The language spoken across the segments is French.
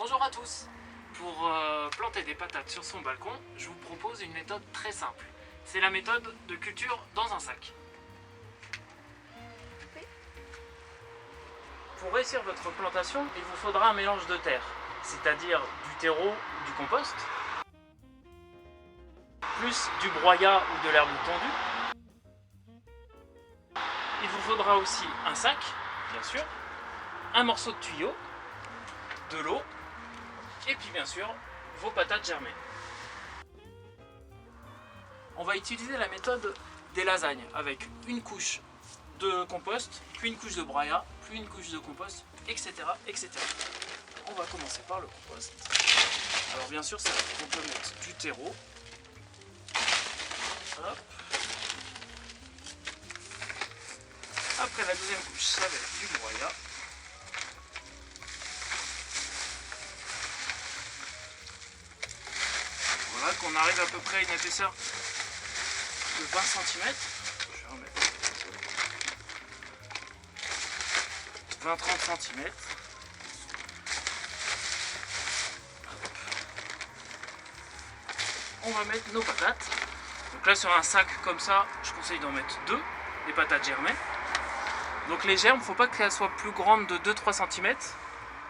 Bonjour à tous. Pour planter des patates sur son balcon, je vous propose une méthode très simple. C'est la méthode de culture dans un sac. Pour réussir votre plantation, il vous faudra un mélange de terre, c'est-à-dire du terreau ou du compost, plus du broyat ou de l'herbe tondue. Il vous faudra aussi un sac, bien sûr, un morceau de tuyau, de l'eau, et puis bien sûr, vos patates germées. On va utiliser la méthode des lasagnes avec une couche de compost, puis une couche de broyat, puis une couche de compost, etc. etc. On va commencer par le compost. Alors bien sûr, ça on peut mettre du terreau. Hop. Après la deuxième couche, ça va être du broyat. Voilà, qu'on arrive à peu près à une épaisseur de 20 cm. Je vais remettre 20-30 cm. On va mettre nos patates. Donc là sur un sac comme ça, je conseille d'en mettre 2, des patates germées. Donc les germes, il ne faut pas qu'elles soient plus grandes de 2-3 cm,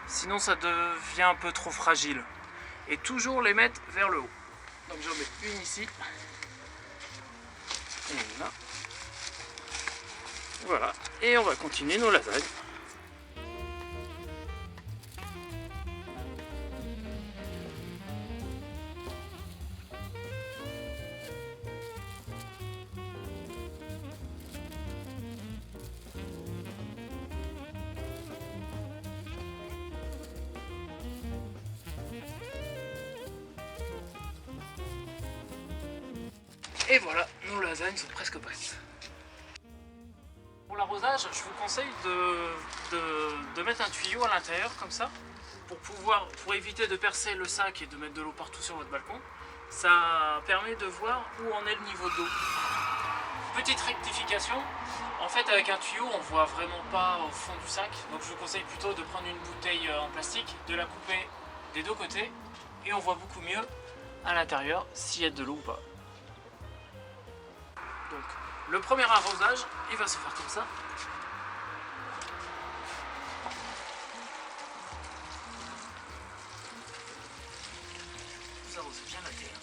sinon ça devient un peu trop fragile. Et toujours les mettre vers le haut. Donc j'en mets une ici. Et une là. Voilà. Et on va continuer nos lasagnes. Et voilà, nos lasagnes sont presque prêtes. Pour l'arrosage, je vous conseille de mettre un tuyau à l'intérieur comme ça, pour éviter de percer le sac et de mettre de l'eau partout sur votre balcon. Ça permet de voir où en est le niveau d'eau. Petite rectification, en fait avec un tuyau on voit vraiment pas au fond du sac, donc je vous conseille plutôt de prendre une bouteille en plastique, de la couper des deux côtés et on voit beaucoup mieux à l'intérieur s'il y a de l'eau ou pas. Donc, le premier arrosage, il va se faire comme ça. Vous arrosez bien la terre.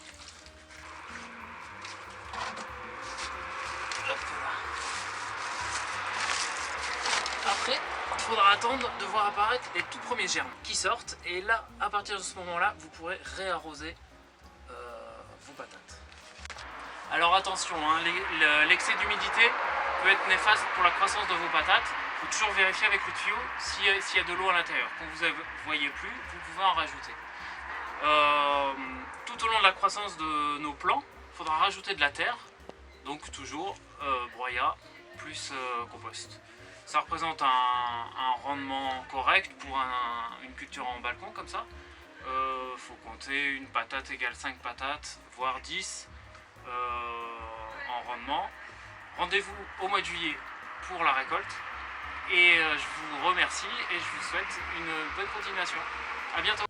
Hop là. Après, il faudra attendre de voir apparaître les tout premiers germes qui sortent. Et là, à partir de ce moment-là, vous pourrez réarroser vos patates. Alors attention, hein, l'excès d'humidité peut être néfaste pour la croissance de vos patates. Il faut toujours vérifier avec le tuyau s'il y a de l'eau à l'intérieur. Quand vous ne voyez plus, vous pouvez en rajouter. Tout au long de la croissance de nos plants, il faudra rajouter de la terre. Donc toujours broyat plus compost. Ça représente un rendement correct pour une culture en balcon comme ça. Faut compter une patate égale 5 patates, voire 10. En rendement. Rendez-vous au mois de juillet pour la récolte et je vous remercie et je vous souhaite une bonne continuation. À bientôt.